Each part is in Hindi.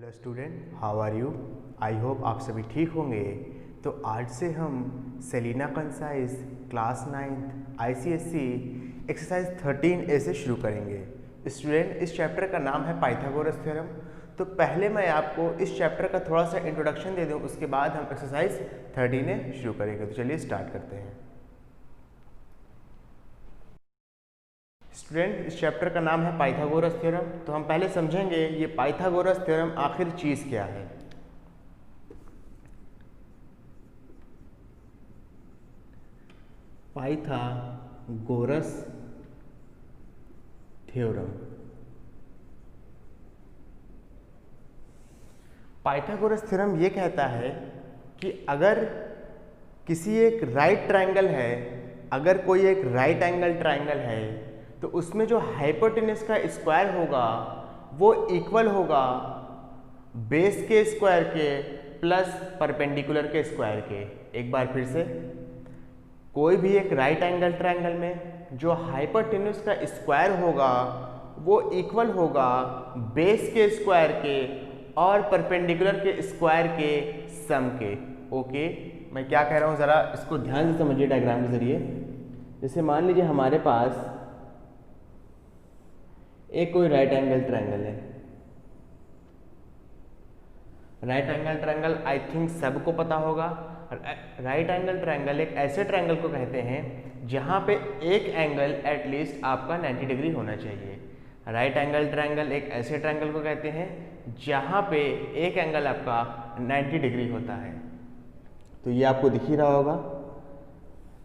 Hello student, how are you? I hope आप सभी ठीक होंगे। तो आज से हम Selina concise class 9th ICSE exercise 13A से शुरू करेंगे। स्टूडेंट, इस चैप्टर का नाम है पाइथागोरस थ्योरम। तो पहले मैं आपको इस चैप्टर का थोड़ा सा इंट्रोडक्शन दे दूं, उसके बाद हम एक्सरसाइज 13A शुरू करेंगे। तो चलिए स्टार्ट करते हैं। स्टूडेंट, इस चैप्टर का नाम है पाइथागोरस थ्योरम। तो हम पहले समझेंगे ये पाइथागोरस थ्योरम आखिर चीज क्या है। Pythagoras theorem. पाइथागोरस थ्योरम ये कहता है कि अगर किसी एक राइट ट्रायंगल है, अगर कोई एक राइट एंगल ट्रायंगल है, तो उसमें जो हाइपोटेनस का स्क्वायर होगा वो इक्वल होगा बेस के स्क्वायर के प्लस परपेंडिकुलर के स्क्वायर के। एक बार फिर से, कोई भी एक राइट एंगल ट्रायंगल में जो हाइपोटेनस का स्क्वायर होगा वो इक्वल होगा बेस के स्क्वायर के और परपेंडिकुलर के स्क्वायर के सम के। ओके, मैं क्या कह रहा हूँ ज़रा इसको ध्यान से समझिए डायग्राम के जरिए। जैसे मान लीजिए हमारे पास एक कोई राइट एंगल ट्रायंगल है। Right angle triangle I think सबको पता होगा। राइट एंगल ट्रायंगल एक ऐसे ट्रायंगल को कहते हैं जहां पे एक एंगल एटलीस्ट आपका 90 डिग्री होना चाहिए। राइट एंगल ट्रायंगल एक ऐसे ट्रायंगल को कहते हैं जहां पे एक एंगल आपका 90 डिग्री होता है। तो ये आपको दिख ही रहा होगा,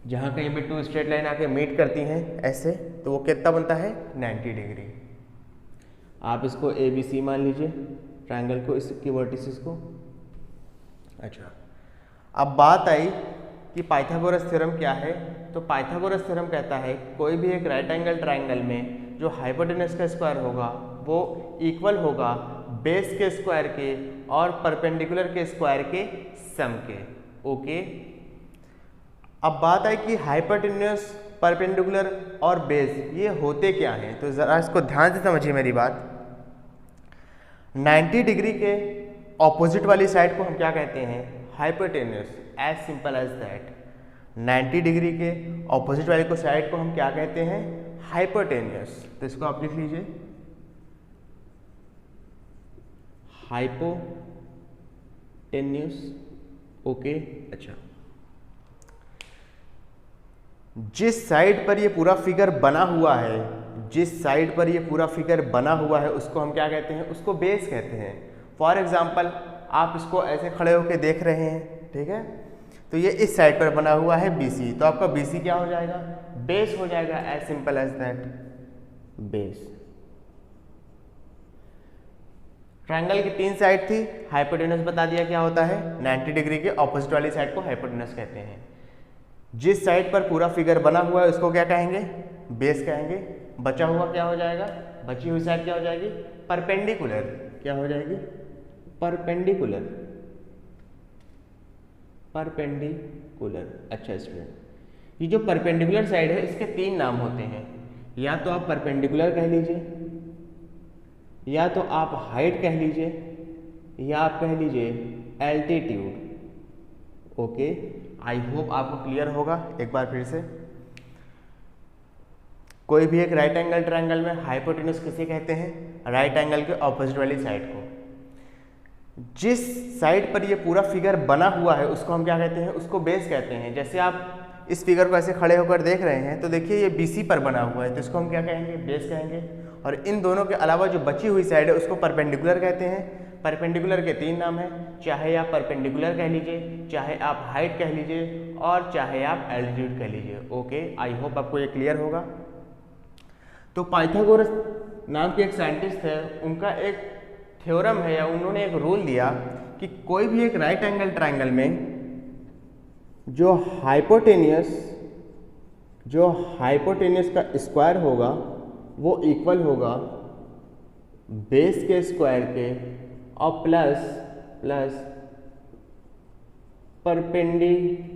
जहां कहीं पे टू स्ट्रेट लाइन आके मीट करती हैं ऐसे, तो वो कितना बनता है 90 डिग्री। आप इसको ABC मान लीजिए ट्रायंगल को, इसकी वर्टिसेस को। अच्छा, अब बात आई कि पाइथागोरस थ्योरम क्या है। तो पाइथागोरस थ्योरम कहता है कोई भी एक राइट एंगल ट्रायंगल में जो हाइपोटेनस का स्क्वायर होगा वो इक्वल होगा बेस के स्क्वायर के और परपेंडिकुलर के स्क्वायर के सम के। ओके, अब बात आई कि हाइपोटेन्यूस, परपेंडिकुलर और बेस ये होते क्या हैं। तो ज़रा इसको ध्यान से समझिए मेरी बात। 90 डिग्री के ऑपोजिट वाली साइड को हम क्या कहते हैं? Hypotenuse. As simple as that. 90 degree के ऑपोजिट वाली को साइड को हम क्या कहते हैं? हाइपोटेन्यूस। तो इसको आप लिख लीजिए, हाइपोटेन्यूस। ओके, अच्छा, जिस साइड पर ये पूरा फिगर बना हुआ है, जिस साइड पर ये पूरा फिगर बना हुआ है उसको हम क्या कहते हैं? उसको बेस कहते हैं। फॉर एग्जाम्पल, आप इसको ऐसे खड़े होकर देख रहे हैं, ठीक है, तो ये इस साइड पर बना हुआ है BC, तो आपका BC क्या हो जाएगा? बेस हो जाएगा। As simple as that, base. Triangle की 3 साइड थी, हाइपोटेनस बता दिया क्या होता है, 90 डिग्री के ऑपोजिट वाली साइड को हाइपोटेनस कहते हैं। जिस साइड पर पूरा फिगर बना हुआ है उसको क्या कहेंगे? बेस कहेंगे। बचा हुआ क्या हो जाएगा? बची हुई साइड क्या हो जाएगी? परपेंडिकुलर। क्या हो जाएगी? परपेंडिकुलर। परपेंडिकुलर। अच्छा स्टूडेंट, ये जो परपेंडिकुलर साइड है इसके 3 नाम होते हैं। या तो आप परपेंडिकुलर कह लीजिए, या तो आप हाइट कह लीजिए, या आप कह लीजिए एल्टीट्यूड। ओके, आई होप आपको क्लियर होगा। एक बार फिर से, कोई भी एक राइट एंगल ट्रायंगल में हाइपोटेनस किसे कहते हैं? राइट एंगल के ऑपोजिट वाली साइड को। जिस साइड पर ये पूरा फिगर बना हुआ है उसको हम क्या कहते हैं? उसको बेस कहते हैं। जैसे आप इस फिगर को ऐसे खड़े होकर देख रहे हैं तो देखिए ये BC पर बना हुआ है, तो इसको हम क्या कहेंगे? बेस कहेंगे। और इन दोनों के अलावा जो बची हुई साइड है उसको परपेंडिकुलर कहते हैं। परपेंडिकुलर के 3 नाम हैं, चाहे आप परपेंडिकुलर कह लीजिए, चाहे आप हाइट कह लीजिए, और चाहे आप एल्टीट्यूड कह लीजिए। ओके, आई होप आपको ये क्लियर होगा। तो पाइथागोरस नाम के एक साइंटिस्ट है, उनका एक थ्योरम है या उन्होंने एक रूल दिया कि कोई भी एक राइट एंगल ट्रायंगल में जो हाइपोटेन्यूस का स्क्वायर होगा वो इक्वल होगा बेस के स्क्वायर के और प्लस परपेंडिकुलर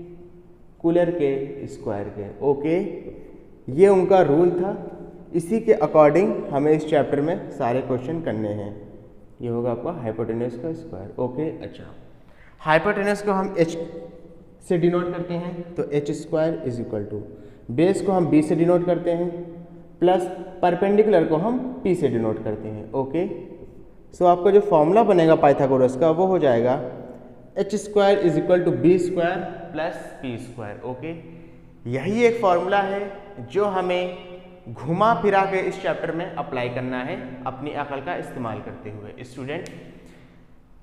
के स्क्वायर के। ओके, ये उनका रूल था। इसी के अकॉर्डिंग हमें इस चैप्टर में सारे क्वेश्चन करने हैं। ये होगा आपका हाइपोटेन्यूज का स्क्वायर। ओके, अच्छा हाइपोटेन्यूज को हम h से डिनोट करते हैं, तो h square is equal to, base को हम b से डिनोट करते हैं, प्लस परपेंडिकुलर को हम p से डिनोट करते हैं। ओके, सो आपका जो फॉर्मूला बनेगा पाइथागोरस का वो हो जाएगा h square is equal to b square plus p square. Okay, यही एक फॉर्मूला है जो हमें घुमा फिरा के इस चैप्टर में अप्लाई करना है अपनी अकल का इस्तेमाल करते हुए। स्टूडेंट,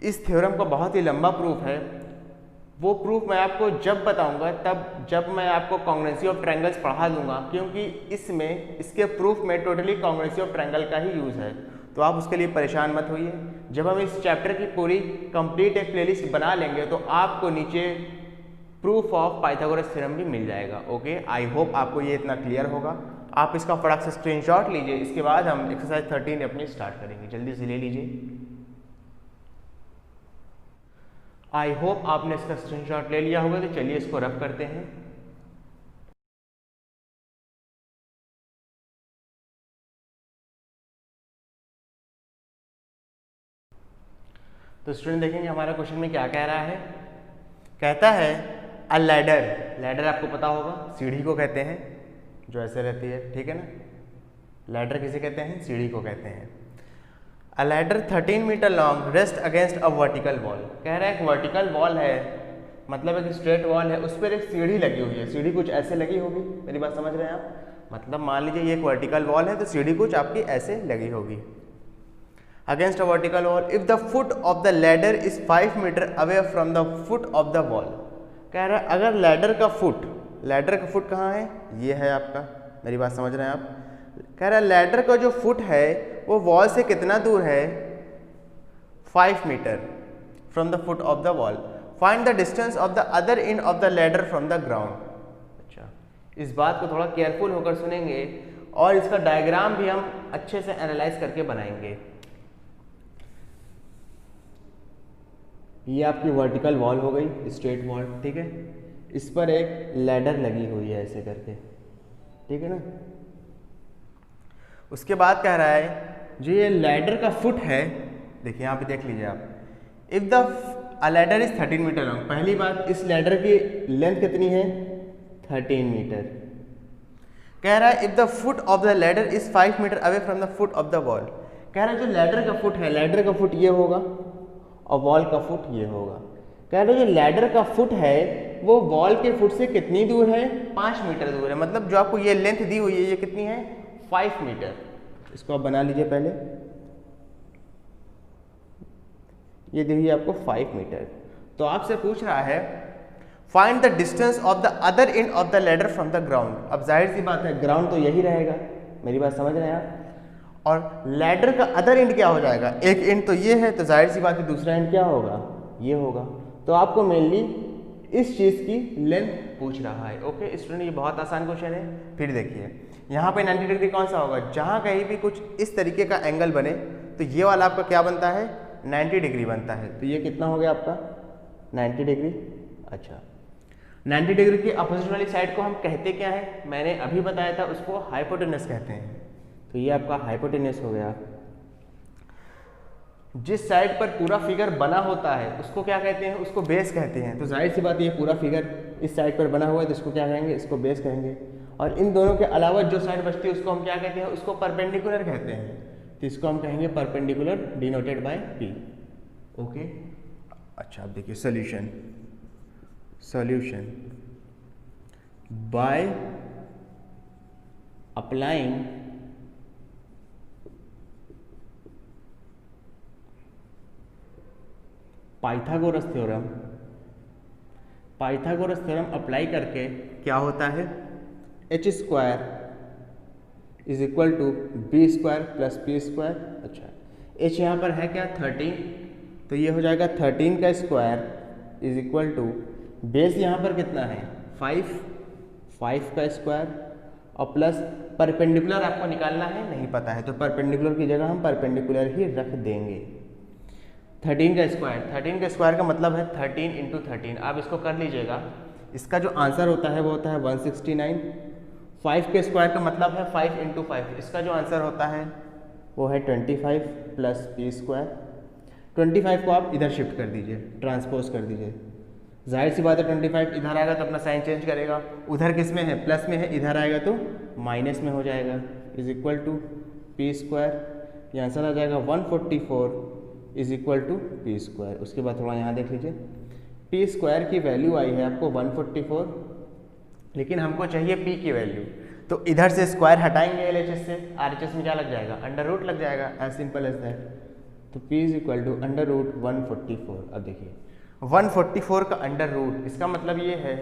इस थ्योरम का बहुत ही लंबा प्रूफ है, वो प्रूफ मैं आपको जब बताऊंगा तब जब मैं आपको कॉन्ग्रुएंसी ऑफ ट्रायंगल्स पढ़ा दूंगा, क्योंकि इसमें इसके प्रूफ में टोटली कॉन्ग्रुएंसी ऑफ ट्रायंगल का ही यूज़ है, तो आप उसके लिए परेशान मत होइए। जब हम इस चैप्टर की पूरी कंप्लीट एक प्लेलिस्ट बना लेंगे तो आपको नीचे प्रूफ ऑफ पाइथागोरस थ्योरम भी मिल जाएगा। ओके, आई होप आपको ये इतना क्लियर होगा। आप इसका फटाक से स्क्रीनशॉट लीजिए, इसके बाद हम एक्सरसाइज 13 अपनी स्टार्ट करेंगे। जल्दी से ले लीजिए। आई होप आपने इसका स्क्रीनशॉट ले लिया होगा, तो चलिए इसको रब करते हैं। तो स्टूडेंट देखेंगे हमारा क्वेश्चन में क्या कह रहा है। कहता है अ लैडर, लैडर आपको पता होगा सीढ़ी को कहते हैं जो ऐसे रहती है, ठीक है ना। लैडर किसे कहते हैं? सीढ़ी को कहते हैं। A ladder 13 metre long rest against a vertical wall. कह रहा है एक वर्टिकल वॉल है, मतलब एक स्ट्रेट वॉल है, उस पर एक सीढ़ी लगी हुई है। सीढ़ी कुछ ऐसे लगी होगी, मेरी बात समझ रहे हैं आप? मतलब मान लीजिए ये एक वर्टिकल वॉल है तो सीढ़ी कुछ आपकी ऐसे लगी होगी। Against a vertical wall if the foot of the ladder is 5 metre away from the foot of the wall. कह रहा है अगर लैडर का फुट कहाँ है? ये है आपका, मेरी बात समझ रहे हैं आप? कह रहा है लैडर का जो फुट है वो वॉल से कितना दूर है? 5 metre from the foot of the wall. Find the distance of the other end of the ladder from the ground. अच्छा, इस बात को थोड़ा केयरफुल होकर सुनेंगे और इसका डायग्राम भी हम अच्छे से एनालाइज करके बनाएंगे। ये आपकी वर्टिकल वॉल हो गई, स्ट्रेट वॉल, ठीक है। इस पर एक लैडर लगी हुई है ऐसे करके, ठीक है ना। उसके बाद कह रहा है जो ये लैडर का फुट है, देखिए यहाँ पे देख लीजिए आप, if the ladder is 13 metre long. पहली बात, इस लैडर की लेंथ कितनी है? 13 मीटर। कह रहा है if the foot of the ladder is 5 metre away from the foot of the wall. कह रहा है जो लैडर का फुट है, लैडर का फुट ये होगा और वॉल का फुट ये होगा। कह रहे जो लैडर का फुट है वो वॉल के फुट से कितनी दूर है? 5 मीटर दूर है। मतलब जो आपको ये लेंथ दी हुई है ये कितनी है? 5 मीटर। इसको आप बना लीजिए पहले, ये दी हुई है आपको 5 मीटर। तो आपसे पूछ रहा है find the distance of the other end of the ladder from the ground. अब जाहिर सी बात है ग्राउंड तो यही रहेगा, मेरी बात समझ रहे हैं आप? और लैडर का अदर एंड क्या हो जाएगा? एक एंड तो ये है, तो जाहिर सी बात है दूसरा एंड क्या होगा? ये होगा। तो आपको मेनली इस चीज़ की लेंथ पूछ रहा है। ओके स्टूडेंट, ये बहुत आसान क्वेश्चन है। फिर देखिए यहाँ पे 90 डिग्री कौन सा होगा? जहाँ कहीं भी कुछ इस तरीके का एंगल बने तो ये वाला आपका क्या बनता है? 90 डिग्री बनता है। तो ये कितना हो गया आपका? 90 डिग्री। अच्छा, 90 डिग्री की अपोजिट वाली साइड को हम कहते क्या है? मैंने अभी बताया था, उसको हाइपोटेनस कहते हैं। तो ये आपका हाइपोटेनस हो गया। जिस साइड पर पूरा फिगर बना होता है उसको क्या कहते हैं? उसको बेस कहते हैं। तो जाहिर सी बात ये पूरा फिगर इस साइड पर बना हुआ है तो इसको क्या कहेंगे? इसको बेस कहेंगे। और इन दोनों के अलावा जो साइड बचती है उसको हम क्या कहते हैं? उसको परपेंडिकुलर कहते हैं। तो इसको हम कहेंगे perpendicular denoted by P. Okay, अच्छा अब देखिए solution by applying Pythagoras theorem apply करके क्या होता है? h square is equal to B square plus P square. अच्छा, h यहाँ पर है क्या? 13, तो ये हो जाएगा 13 का square is equal to base यहाँ पर कितना है? 5 का स्क्वायर और प्लस परपेंडिकुलर आपको निकालना है, नहीं पता है तो परपेंडिकुलर की जगह हम परपेंडिकुलर ही रख देंगे। 13 का स्क्वायर का मतलब है 13 इंटू 13। आप इसको कर लीजिएगा, इसका जो आंसर होता है वो होता है 169। 5 के स्क्वायर का मतलब है 5 इंटू 5, इसका जो आंसर होता है वो है 25 प्लस पी स्क्वायर। 25 को आप इधर शिफ्ट कर दीजिए, ट्रांसपोज कर दीजिए। जाहिर सी बात है 25 इधर आएगा तो अपना साइन चेंज करेगा, उधर किस में है, प्लस में है, इधर आएगा तो माइनस में हो जाएगा। Is equal to P square, ये आंसर आ जाएगा 144 is equal to P square. उसके बाद थोड़ा यहाँ देख लीजिए, पी स्क्वायर की वैल्यू आई है आपको 144, लेकिन हमको चाहिए पी की वैल्यू, तो इधर से स्क्वायर हटाएंगे एलएचएस से, आरएचएस में क्या लग जाएगा, अंडर रूट लग जाएगा, एज सिंपल एज दैट। तो p is equal to under root 144। अब देखिए 144 का अंडर रूट, इसका मतलब ये है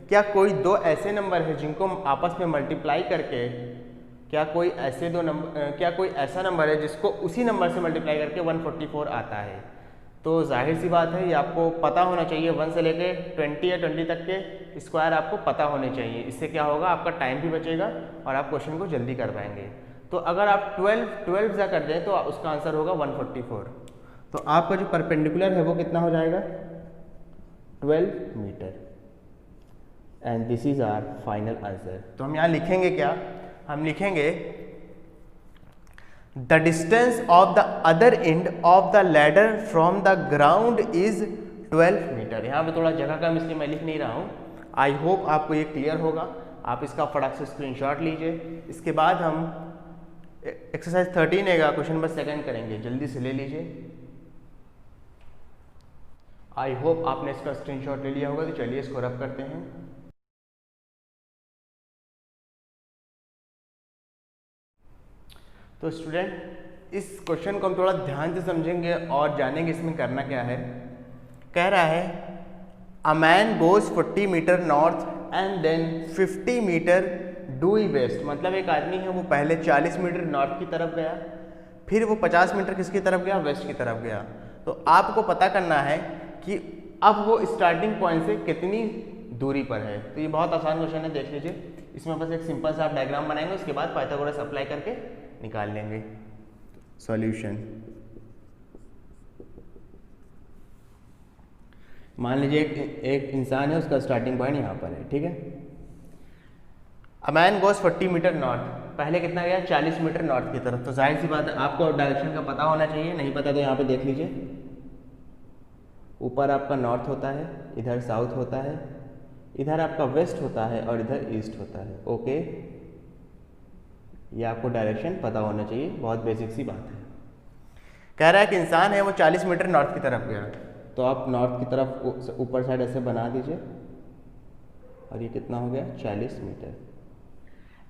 क्या कोई दो ऐसे नंबर है जिनको आपस में मल्टीप्लाई करके, क्या कोई ऐसा नंबर है जिसको उसी नंबर से मल्टीप्लाई करके 144 आता है। तो जाहिर सी बात है ये आपको पता होना चाहिए, 1 से लेके 20 या 20 तक के स्क्वायर आपको पता होने चाहिए। इससे क्या होगा, आपका टाइम भी बचेगा और आप क्वेश्चन को जल्दी कर पाएंगे। तो अगर आप 12 जा कर दें तो उसका आंसर होगा 144। तो आपका जो परपेंडिकुलर है वो कितना हो जाएगा, 12 metre. And this is our final answer. तो हम यहाँ लिखेंगे क्या, हम लिखेंगे the distance of the other end of the ladder from the ground is 12 metre. यहाँ पे थोड़ा जगह कम इसलिए मैं लिख नहीं रहा हूँ। आई होप आपको ये क्लियर होगा। आप इसका फटाक से स्क्रीनशॉट लीजिए। इसके बाद हम एक्सरसाइज 13 है, क्वेश्चन नंबर 2 करेंगे, जल्दी से ले लीजिए। आई होप आपने इसका स्क्रीनशॉट ले लिया होगा। तो चलिए इसको रब करते हैं। तो स्टूडेंट इस क्वेश्चन को हम थोड़ा ध्यान से समझेंगे और जानेंगे इसमें करना क्या है। कह रहा है a man goes 40 metre north and then 50 metre due west. मतलब एक आदमी है वो पहले 40 मीटर नॉर्थ की तरफ गया, फिर वो 50 मीटर किसकी तरफ गया, वेस्ट की तरफ गया। तो आपको पता करना है कि अब वो स्टार्टिंग पॉइंट से कितनी दूरी पर है। तो ये बहुत आसान क्वेश्चन है, देख लीजिए। इसमें बस एक सिंपल सा आप डायग्राम बनाएंगे, उसके बाद पाइथागोरस अप्लाई करके निकाल लेंगे सॉल्यूशन। मान लीजिए एक इंसान है, उसका स्टार्टिंग पॉइंट यहाँ पर है, ठीक है। A man goes 40 metre north, पहले कितना गया, 40 मीटर नॉर्थ की तरफ। तो जाहिर सी बात है आपको डायरेक्शन का पता होना चाहिए, नहीं पता तो यहाँ पे देख लीजिए। ऊपर आपका नॉर्थ होता है, इधर साउथ होता है, इधर आपका वेस्ट होता है और इधर ईस्ट होता है। ओके, ये आपको डायरेक्शन पता होना चाहिए, बहुत बेसिक सी बात है। कह रहा है कि इंसान है वो 40 मीटर नॉर्थ की तरफ गया, तो आप नॉर्थ की तरफ ऊपर साइड ऐसे बना दीजिए और ये कितना हो गया, 40 metre.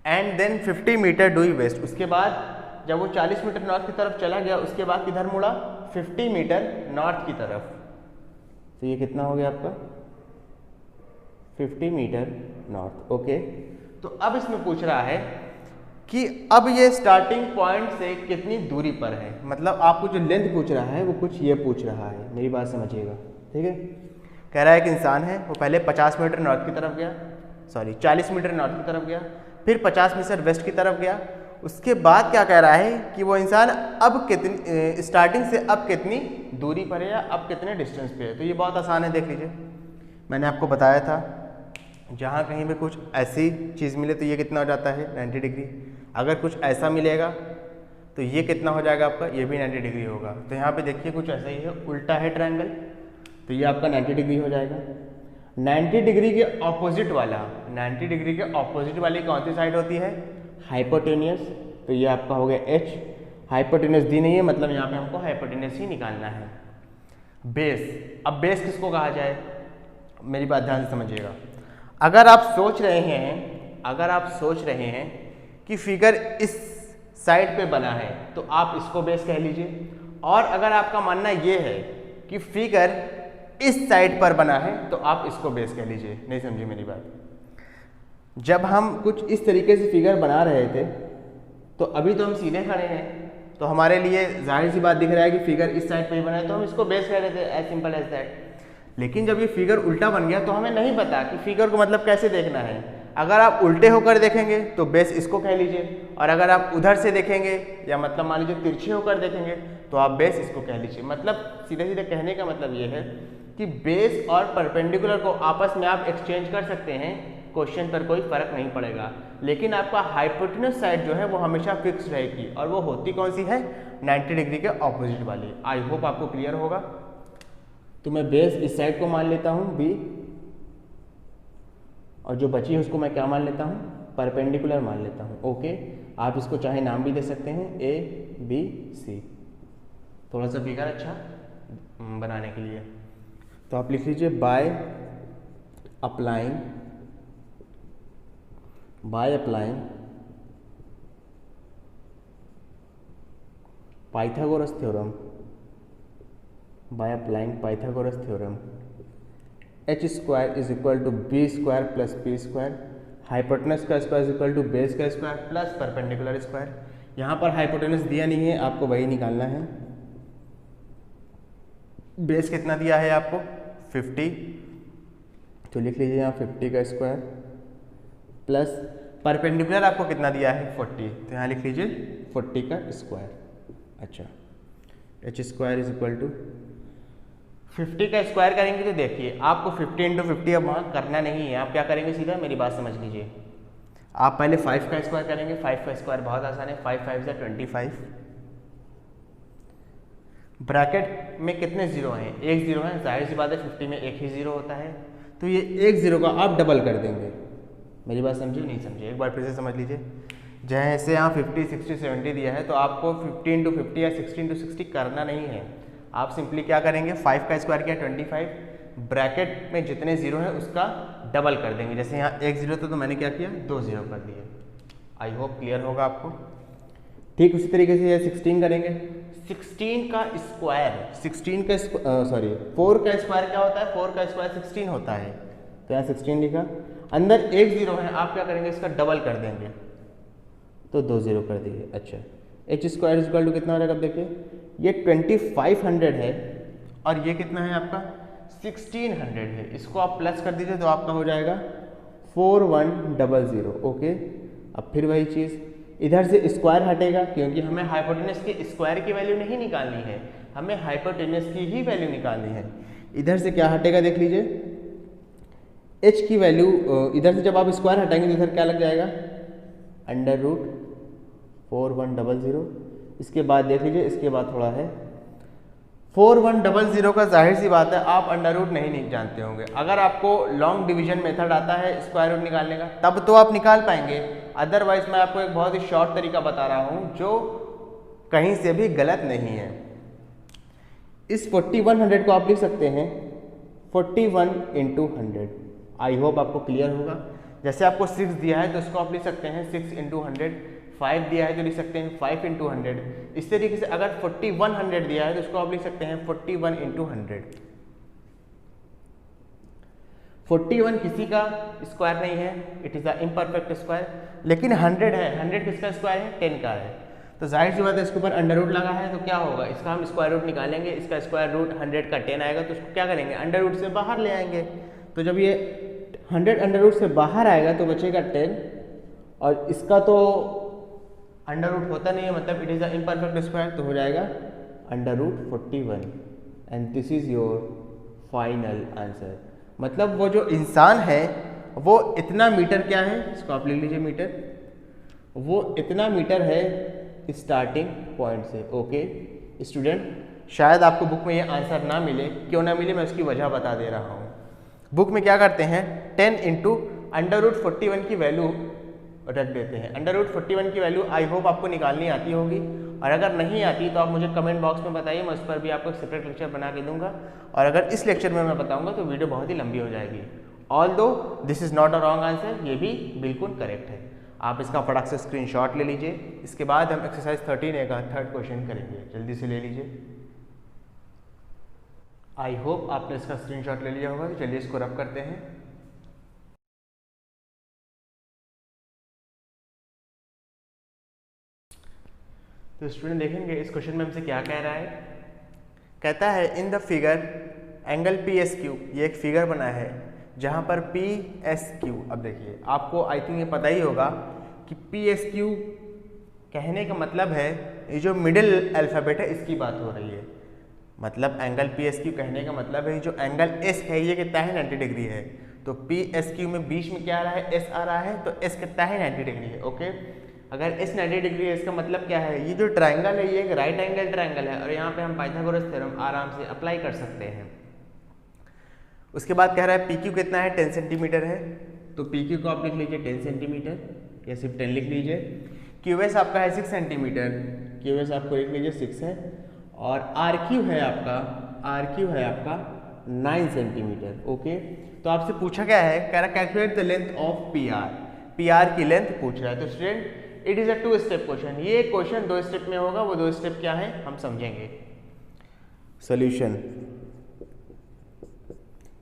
And then 50 metre due west. उसके बाद जब वो 40 मीटर नॉर्थ की तरफ चला गया, उसके बाद किधर मुड़ा, 50 मीटर नॉर्थ की तरफ। तो ये कितना हो गया आपका, 50 मीटर नॉर्थ। ओके, तो अब इसमें पूछ रहा है कि अब ये स्टार्टिंग पॉइंट से कितनी दूरी पर है। मतलब आपको जो लेंथ पूछ रहा है वो कुछ ये पूछ रहा है, मेरी बात समझिएगा, ठीक है। कह रहा है कि इंसान है वो पहले 50 मीटर नॉर्थ की तरफ गया, 40 मीटर नॉर्थ की तरफ गया, फिर 50 मीटर वेस्ट की तरफ गया। उसके बाद क्या कह रहा है कि वो इंसान अब कितनी स्टार्टिंग से अब कितनी दूरी पर है या अब कितने डिस्टेंस पे है। तो ये बहुत आसान है, देख लीजिए। मैंने आपको बताया था जहाँ कहीं भी कुछ ऐसी चीज़ मिले तो ये कितना हो जाता है, 90 डिग्री। अगर कुछ ऐसा मिलेगा तो ये कितना हो जाएगा आपका, ये भी 90 डिग्री होगा। तो यहाँ पे देखिए कुछ ऐसा ही है, उल्टा है ट्रायंगल, तो ये आपका 90 डिग्री हो जाएगा। 90 डिग्री के ऑपोजिट वाला, 90 डिग्री के ऑपोजिट वाली कौन सी साइड होती है, हाइपोटेनियस। तो ये आपका हो गया H। हाइपोटेनियस दी नहीं है, मतलब यहाँ पे हमको हाइपोटेनियस ही निकालना है। बेस, अब बेस किसको कहा जाए, मेरी बात ध्यान से समझिएगा। अगर आप सोच रहे हैं कि फिगर इस साइड पे बना है तो आप इसको बेस कह लीजिए, और अगर आपका मानना ये है कि फिगर इस साइड पर बना है तो आप इसको बेस कह लीजिए। नहीं समझी मेरी बात। जब हम कुछ इस तरीके से फिगर बना रहे थे तो अभी तो हम सीधे खड़े हैं, तो हमारे लिए जाहिर सी बात दिख रहा है कि फिगर इस साइड पे ही बना है, तो हम इसको बेस कह रहे थे, एज सिंपल एज दैट। लेकिन जब ये फिगर उल्टा बन गया तो हमें नहीं पता कि फिगर को मतलब कैसे देखना है। अगर आप उल्टे होकर देखेंगे तो बेस इसको कह लीजिए, और अगर आप उधर से देखेंगे या मतलब मान लीजिए तिरछे होकर देखेंगे तो आप बेस इसको कह लीजिए। मतलब सीधे सीधे कहने का मतलब ये है कि बेस और परपेंडिकुलर को आपस में आप एक्सचेंज कर सकते हैं क्वेश्चन पर कोई फर्क नहीं पड़ेगा, लेकिन आपका हाइपोटेन्यूज साइड जो है वो हमेशा फिक्स रहेगी, और वो होती कौन सी है, 90 डिग्री के ऑपोजिट वाली। आई होप आपको क्लियर होगा। तो मैं बेस इस साइड को मान लेता हूँ बी, और जो बची है उसको मैं क्या मान लेता हूँ, परपेंडिकुलर मान लेता हूँ। ओके, आप इसको चाहे नाम भी दे सकते हैं ए बी सी, थोड़ा सा फिगर अच्छा बनाने के लिए। तो आप लिख लीजिए by applying Pythagoras theorem h square is equal to B square plus P square, hypotenuse का square is equal to base का स्क्वायर प्लस परपेंडिकुलर स्क्वायर। यहाँ पर हाइपोटेनस दिया नहीं है, आपको वही निकालना है। बेस कितना दिया है आपको, 50, तो लिख लीजिए यहाँ 50 का स्क्वायर प्लस परपेंडिकुलर आपको कितना दिया है, 40, तो यहाँ लिख लीजिए 40 का स्क्वायर। अच्छा, h square is equal to 50 का स्क्वायर करेंगे तो देखिए आपको 50 इंटू 50 अब वहाँ करना नहीं है। आप क्या करेंगे, सीधा मेरी बात समझ लीजिए, आप पहले 5 का स्क्वायर करेंगे। 5 का स्क्वायर बहुत आसान है, 5 5 = 25। ब्रैकेट में कितने जीरो हैं, एक जीरो है, जाहिर सी बात है 50 में एक ही जीरो होता है, तो ये एक जीरो का आप डबल कर देंगे। मेरी बात समझे नहीं समझे, एक बार फिर से समझ लीजिए। जैसे यहाँ 50 60 70 दिया है, तो आपको 50 इंटू 50 या 60 इंटू 60 करना नहीं है। आप सिंपली क्या करेंगे, 5 का स्क्वायर किया 25, ब्रैकेट में जितने जीरो हैं उसका डबल कर देंगे। जैसे यहाँ एक जीरो तो मैंने क्या किया, 2 जीरो कर दिए। आई होप क्लियर होगा आपको। ठीक उसी तरीके से ये 16 करेंगे। 16 का स्क्वायर 4 का स्क्वायर क्या होता है, 4 का स्क्वायर 16 होता है, तो यहाँ 16 लिखा। अंदर एक जीरो है, आप क्या करेंगे, इसका डबल कर देंगे, तो 2 जीरो कर दिए। अच्छा, h square is equal to कितना हो जाएगा, अब देखिए ये 2500 है और ये कितना है आपका 1600 है, इसको आप प्लस कर दीजिए तो आपका हो जाएगा 4100। ओके, अब फिर वही चीज़, इधर से स्क्वायर हटेगा क्योंकि हमें हाइपोटेनस के स्क्वायर की वैल्यू नहीं निकालनी है, हमें हाइपोटेनस की ही वैल्यू निकालनी है। इधर से क्या हटेगा देख लीजिए, h की वैल्यू, इधर से जब आप स्क्वायर हटाएंगे तो इधर क्या लग जाएगा, √4100। इसके बाद देख लीजिए, इसके बाद थोड़ा है 4100 का, जाहिर सी बात है आप अंडर रूट नहीं जानते होंगे। अगर आपको लॉन्ग डिवीजन मेथड आता है स्क्वायर रूट निकालने का तब तो आप निकाल पाएंगे, अदरवाइज मैं आपको एक बहुत ही शॉर्ट तरीका बता रहा हूँ जो कहीं से भी गलत नहीं है। इस 4100 को आप लिख सकते हैं 41 × 100। आई होप आपको क्लियर होगा। जैसे आपको 6 दिया है तो इसको आप लिख सकते हैं 6 × 100, 5 दिया है तो लिख सकते हैं 5 × 100। इस तरीके से अगर 4100 दिया है तो इसको आप लिख सकते हैं 41 × 100। 41 किसी का स्क्वायर नहीं है, it is a imperfect square, लेकिन 100 है, 100 किसका स्क्वायर है, 10 का है, तो जाहिर सी बात है इसके ऊपर अंडर रूट लगा है, तो क्या होगा, इसका हम स्क्वायर रूट निकालेंगे, इसका स्क्वायर रूट 100 का 10 आएगा, तो उसको क्या करेंगे, अंडर रूट से बाहर ले आएंगे। तो जब ये 100 अंडर रूट से बाहर आएगा तो बचेगा 10, और इसका तो अंडर रूट होता नहीं है, मतलब it is a imperfect square, तो हो जाएगा √41 and this is your final answer. मतलब वो जो इंसान है वो इतना मीटर क्या है, इसको आप ले लीजिए मीटर, वो इतना मीटर है स्टार्टिंग पॉइंट से। ओके स्टूडेंट, शायद आपको बुक में ये आंसर ना मिले, क्यों ना मिले मैं उसकी वजह बता दे रहा हूँ। बुक में क्या करते हैं, 10 × √41 की वैल्यू रख देते हैं। √41 की वैल्यू आई होप आपको निकालनी आती होगी, और अगर नहीं आती तो आप मुझे कमेंट बॉक्स में बताइए, मैं उस पर भी आपको एक सेपरेट लेक्चर बना के दूंगा। और अगर इस लेक्चर में मैं बताऊंगा तो वीडियो बहुत ही लंबी हो जाएगी। Although this is not a wrong answer, ये भी बिल्कुल करेक्ट है। आप इसका फटाक से स्क्रीनशॉट ले लीजिए। इसके बाद हम एक्सरसाइज 13A का 3rd क्वेश्चन करेंगे, जल्दी से ले लीजिए। आई होप आपने इसका स्क्रीनशॉट ले लिया होगा, तो चलिए इसको रब करते हैं। तो स्टूडेंट देखेंगे इस क्वेश्चन में हमसे क्या कह रहा है। कहता है in the figure angle PSQ, ये एक फिगर बना है जहाँ पर PSQ, अब देखिए आपको आई थिंक ये पता ही होगा कि PSQ कहने का मतलब है, ये जो मिडिल अल्फ़ाबेट है इसकी बात हो रही है। मतलब एंगल PSQ कहने का मतलब है जो एंगल S है ये कितना है, 90 डिग्री है। तो पी एस क्यू में बीच में क्या आ रहा है, एस आ रहा है, तो एस कितना है 90 डिग्री है। ओके, अगर एस 90 डिग्री है इसका मतलब क्या है, ये जो ट्राइंगल है ये एक राइट एंगल ट्राइंगल है और यहाँ पे हम पाइथागोरस थ्योरम आराम से अप्लाई कर सकते हैं। उसके बाद कह रहा है पी क्यू कितना है, 10 सेंटीमीटर है, तो पी क्यू को आप लिख लीजिए 10 सेंटीमीटर या सिर्फ 10 लिख लीजिए। क्यू एस आपका है 6 सेंटीमीटर, क्यू एस आपको लिख लीजिए 6 है, और आर क्यू है आपका 9 सेंटीमीटर। ओके, तो आपसे पूछा क्या है, कह रहा calculate the length of P R, P R की लेंथ पूछ रहा है। तो student it is a 2 step question, ये क्वेश्चन 2 स्टेप में होगा, वो 2 स्टेप क्या है हम समझेंगे। सोल्यूशन,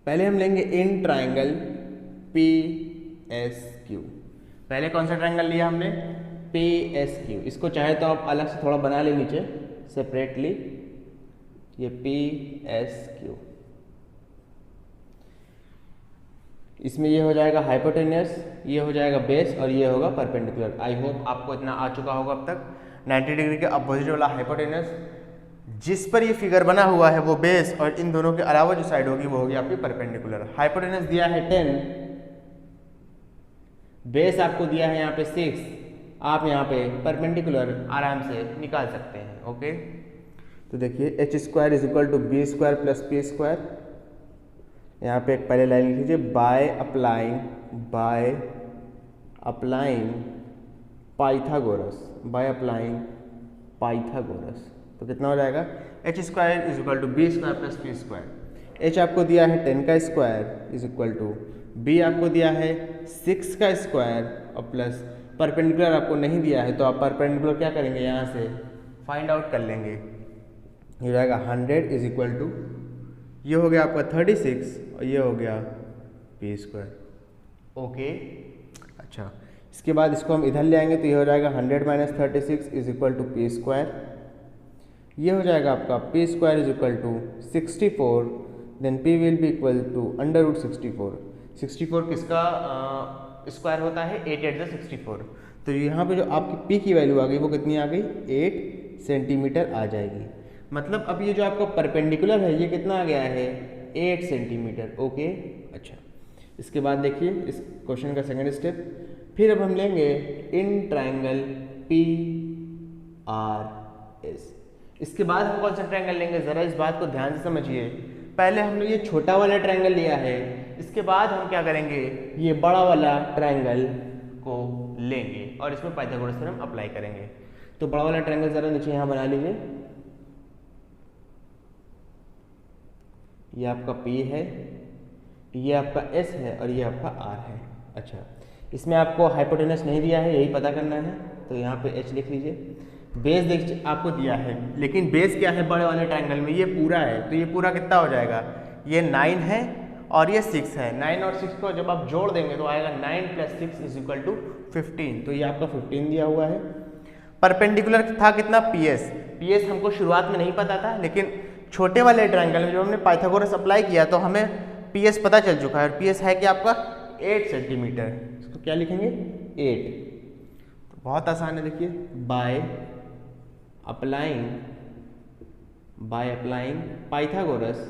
पहले हम लेंगे in triangle P S Q. पहले कौन सा ट्राइंगल लिया हमने, पी एस क्यू। इसको चाहे तो आप अलग से थोड़ा बना ले नीचे सेपरेटली, ये पी एस क्यू। इसमें ये हो जाएगा हाइपोटेनियस, ये हो जाएगा बेस और ये होगा परपेंडिकुलर। आई होप आपको इतना आ चुका होगा अब तक। 90 डिग्री के अपोजिट वाला हाइपोटेनियस, जिस पर ये फिगर बना हुआ है वो बेस, और इन दोनों के अलावा जो साइड होगी वो होगी आपकी परपेंडिकुलर। हाइपोटेनस दिया है 10, बेस आपको दिया है यहाँ पे 6, आप यहाँ पे परपेंडिकुलर आराम से निकाल सकते हैं। ओके, तो देखिए H square is equal to B square plus P square. यहाँ पे एक पहले लाइन लिख लीजिए, बाय अप्लाइंग पाइथागोरस, तो कितना हो जाएगा, H square is equal to B square plus P square. H आपको दिया है 10 का square is equal to B आपको दिया है 6 का स्क्वायर और प्लस परपेंडिकुलर आपको नहीं दिया है, तो आप परपेंडिकुलर क्या करेंगे, यहाँ से फाइंड आउट कर लेंगे। ये हो जाएगा 100 इज इक्वल टू, ये हो गया आपका 36 और ये हो गया पी स्क्वायर। ओके, अच्छा, इसके बाद इसको हम इधर ले आएंगे तो ये हो जाएगा 100 minus 36 is equal to P square. ये हो जाएगा आपका P square is equal to 64, then P will be equal to under root 64। 64 किसका स्क्वायर होता है, 8 8 64। तो यहाँ पे जो आपकी पी की वैल्यू आ गई वो कितनी आ गई, 8 सेंटीमीटर आ जाएगी। मतलब अब ये जो आपका परपेंडिकुलर है ये कितना आ गया है, 8 सेंटीमीटर। ओके, अच्छा, इसके बाद देखिए इस क्वेश्चन का सेकंड स्टेप, फिर अब हम लेंगे in triangle P R S. इसके बाद हम कौन सा ट्रायंगल लेंगे, जरा इस बात को ध्यान से समझिए। पहले हमने ये छोटा वाला ट्रायंगल लिया है, इसके बाद हम क्या करेंगे, ये बड़ा वाला ट्रायंगल को लेंगे और इसमें पाइथागोरस थ्योरम अप्लाई करेंगे। तो बड़ा वाला ट्रायंगल जरा नीचे यहाँ बना लीजिए, ये आपका P है, ये आपका S है और ये आपका R है। अच्छा, इसमें आपको हाइपोटेनस नहीं दिया है, यही पता करना है, तो यहाँ पे H लिख लीजिए। बेस देख आपको दिया है, लेकिन बेस क्या है बड़े वाले ट्रायंगल में, ये पूरा है, तो ये पूरा कितना हो जाएगा, ये 9 है और ये 6 है। 9 और 6 को जब आप जोड़ देंगे तो आएगा 9 + 6 = 15, तो ये आपका 15 दिया हुआ है। परपेंडिकुलर था कितना, PS हमको शुरुआत में नहीं पता था, लेकिन छोटे वाले ट्रायंगल में जब हमने पाइथागोरस अप्लाई किया तो हमें PS पता चल चुका है, और PS है कि आपका 8 सेंटीमीटर। इसको क्या लिखेंगे, 8। तो बहुत आसान है, देखिए बाय अप्लाइंग पाइथागोरस,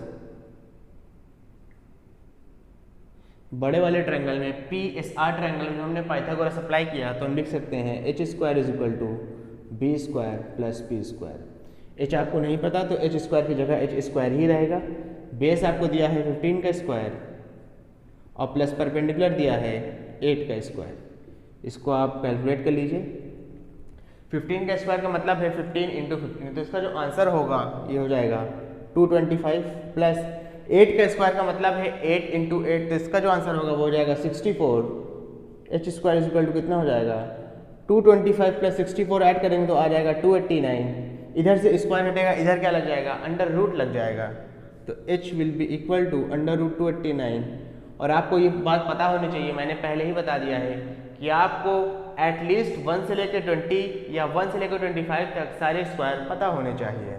बड़े वाले ट्रायंगल में PSR ट्रायंगल में हमने पाइथागोरस अप्लाई किया, तो हम लिख सकते हैं h² = b² + p²। h आपको नहीं पता तो h² की जगह h² ही रहेगा। बेस आपको दिया है 15 का स्क्वायर और प्लस परपेंडिकुलर दिया है 8 का स्क्वायर। इसको आप कैलकुलेट कर लीजिए। 15 का स्क्वायर का मतलब है 15 × 15, तो इसका जो आंसर होगा ये हो जाएगा 225, प्लस 8 का स्क्वायर का मतलब है 8 × 8, तो इसका जो आंसर होगा वो हो जाएगा 64। h² = कितना हो जाएगा, 225 + 64 ऐड करेंगे तो आ जाएगा 289। इधर से स्क्वायर हटेगा, इधर क्या लग जाएगा, अंडर रूट लग जाएगा, तो h will be equal to √289। और आपको ये बात पता होनी चाहिए, मैंने पहले ही बता दिया है कि आपको एटलीस्ट 1 से लेकर 20 या 1 से लेकर 25 तक सारे स्क्वायर पता होने चाहिए।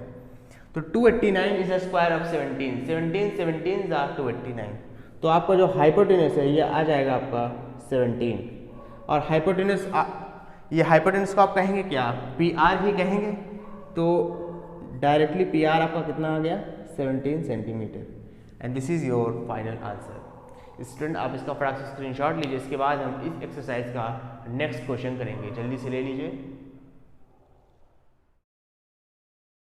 तो 289 is a square of 17, 17 are 289, तो आपका जो हाइपोटेनस है ये आ जाएगा आपका 17। और हाइपोटेनस ये हाइपोटेनस को आप कहेंगे क्या, PR ही कहेंगे, तो डायरेक्टली PR आपका कितना आ गया, 17 centimetre. And this is your final answer. Student आप इसका फटाक से स्क्रीनशॉट लीजिए, इसके बाद हम इस एक्सरसाइज का नेक्स्ट क्वेश्चन करेंगे, जल्दी से ले लीजिए।